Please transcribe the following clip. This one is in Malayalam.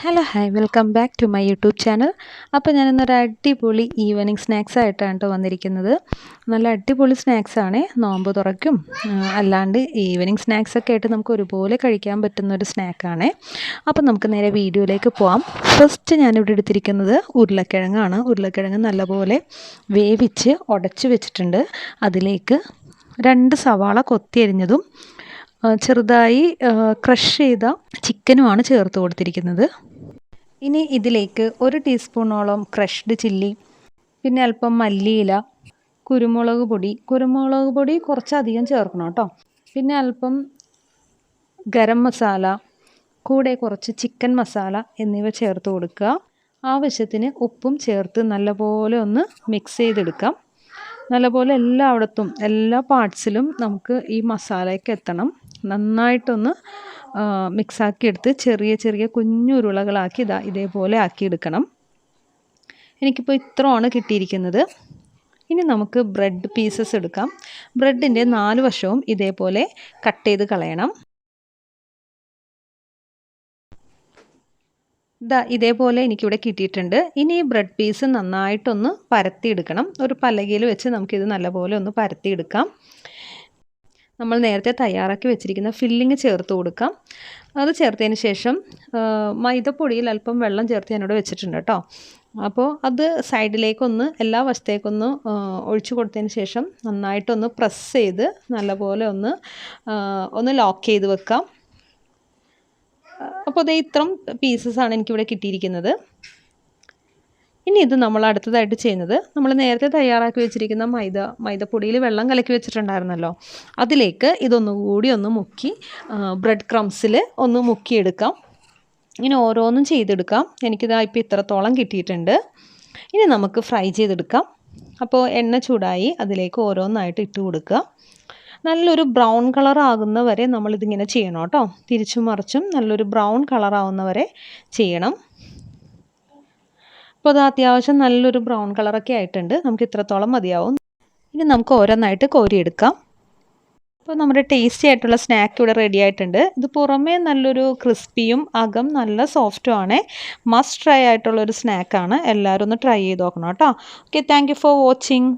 Hello hi welcome back to my YouTube channel. അപ്പോൾ ഞാനിന്നൊരു അടിപൊളി ഈവനിങ് സ്നാക്സ് ആയിട്ടാണ് കേട്ടോ വന്നിരിക്കുന്നത്. നല്ല അടിപൊളി സ്നാക്സാണ്, നോമ്പ് തുറക്കും അല്ലാണ്ട് ഈവനിങ് സ്നാക്സൊക്കെ ആയിട്ട് നമുക്ക് ഒരുപോലെ കഴിക്കാൻ പറ്റുന്നൊരു സ്നാക്കാണ്. അപ്പോൾ നമുക്ക് നേരെ വീഡിയോയിലേക്ക് പോകാം. ഫസ്റ്റ് ഞാനിവിടെ എടുത്തിരിക്കുന്നത് ഉരുളക്കിഴങ്ങാണ്. ഉരുളക്കിഴങ്ങ് നല്ലപോലെ വേവിച്ച് ഉടച്ച് വെച്ചിട്ടുണ്ട്. അതിലേക്ക് 2 സവാള കൊത്തി അരിഞ്ഞതും ചെറുതായി ക്രഷ് ചെയ്ത ചിക്കനുമാണ് ചേർത്ത് കൊടുത്തിരിക്കുന്നത്. ഇനി ഇതിലേക്ക് 1 ടീസ്പൂണോളം ക്രഷ്ഡ് ചില്ലി, പിന്നെ അല്പം മല്ലിയില, കുരുമുളക് പൊടി കുറച്ചധികം ചേർക്കണം കേട്ടോ. പിന്നെ അല്പം ഗരം മസാല, കൂടെ കുറച്ച് ചിക്കൻ മസാല എന്നിവ ചേർത്ത് കൊടുക്കുക. ആവശ്യത്തിന് ഉപ്പും ചേർത്ത് നല്ലപോലെ ഒന്ന് മിക്സ് ചെയ്തെടുക്കാം. നല്ലപോലെ എല്ലായിടത്തും എല്ലാ പാർട്സിലും നമുക്ക് ഈ മസാലയൊക്കെ എത്തണം. നന്നായിട്ടൊന്ന് മിക്സാക്കി എടുത്ത് ചെറിയ ചെറിയ കുഞ്ഞു ഉരുളകളാക്കി ഇതേപോലെ ആക്കിയെടുക്കണം. എനിക്കിപ്പോൾ ഇത്രയാണ് കിട്ടിയിരിക്കുന്നത്. ഇനി നമുക്ക് ബ്രെഡ് പീസസ് എടുക്കാം. ബ്രെഡിൻ്റെ 4 വശവും ഇതേപോലെ കട്ട് ചെയ്ത് കളയണം. ഇതേപോലെ എനിക്കിവിടെ കിട്ടിയിട്ടുണ്ട്. ഇനി ഈ ബ്രെഡ് പീസ് നന്നായിട്ടൊന്ന് പരത്തിയെടുക്കണം. ഒരു പലകയിൽ വെച്ച് നമുക്കിത് നല്ലപോലെ ഒന്ന് പരത്തിയെടുക്കാം. നമ്മൾ നേരത്തെ തയ്യാറാക്കി വെച്ചിരിക്കുന്ന ഫില്ലിങ് ചേർത്ത് കൊടുക്കാം. അത് ചേർത്തതിന് ശേഷം മൈദപ്പൊടിയിൽ അല്പം വെള്ളം ചേർത്ത് ഞാനിവിടെ വെച്ചിട്ടുണ്ട് കേട്ടോ. അപ്പോൾ അത് സൈഡിലേക്കൊന്ന് എല്ലാ വശത്തേക്കൊന്ന് ഒഴിച്ചു കൊടുത്തതിന് ശേഷം നന്നായിട്ടൊന്ന് പ്രസ് ചെയ്ത് നല്ലപോലെ ഒന്ന് ലോക്ക് ചെയ്ത് വെക്കാം. അപ്പോൾ അതേ ഇത്രയും പീസസാണ് എനിക്കിവിടെ കിട്ടിയിരിക്കുന്നത്. ഇനി ഇത് നമ്മൾ അടുത്തതായിട്ട് ചെയ്യുന്നത്, നമ്മൾ നേരത്തെ തയ്യാറാക്കി വെച്ചിരിക്കുന്ന മൈദപ്പൊടിയിൽ വെള്ളം കലക്കി വെച്ചിട്ടുണ്ടായിരുന്നല്ലോ, അതിലേക്ക് ഇതൊന്നുകൂടി ഒന്ന് മുക്കി ബ്രെഡ് ക്രംസിൽ ഒന്ന് മുക്കിയെടുക്കാം. ഇങ്ങനെ ഓരോന്നും ചെയ്തെടുക്കാം. എനിക്കിതാ ഇപ്പോൾ ഇത്രത്തോളം കിട്ടിയിട്ടുണ്ട്. ഇനി നമുക്ക് ഫ്രൈ ചെയ്തെടുക്കാം. അപ്പോൾ എണ്ണ ചൂടായി അതിലേക്ക് ഓരോന്നായിട്ട് ഇട്ട് കൊടുക്കുക. നല്ലൊരു ബ്രൗൺ കളർ ആകുന്ന വരെ നമ്മളിതിങ്ങനെ ചെയ്യണം കേട്ടോ. തിരിച്ചും മറിച്ചും നല്ലൊരു ബ്രൗൺ കളർ ആവുന്ന വരെ ചെയ്യണം. അപ്പോൾ അത് അത്യാവശ്യം നല്ലൊരു ബ്രൗൺ കളറൊക്കെ ആയിട്ടുണ്ട്. നമുക്ക് ഇത്രത്തോളം മതിയാവും. ഇനി നമുക്ക് ഓരോന്നായിട്ട് കോരിയെടുക്കാം. അപ്പോൾ നമ്മുടെ ടേസ്റ്റി ആയിട്ടുള്ള സ്നാക്ക് ഇവിടെ റെഡി ആയിട്ടുണ്ട്. ഇത് പുറമേ നല്ലൊരു ക്രിസ്പിയും അകം നല്ല സോഫ്റ്റും ആണ്. മസ്റ്റ് ട്രൈ ആയിട്ടുള്ളൊരു സ്നാക്കാണ്. എല്ലാവരും ഒന്ന് ട്രൈ ചെയ്ത് നോക്കണം കേട്ടോ. Okay, thank you for watching.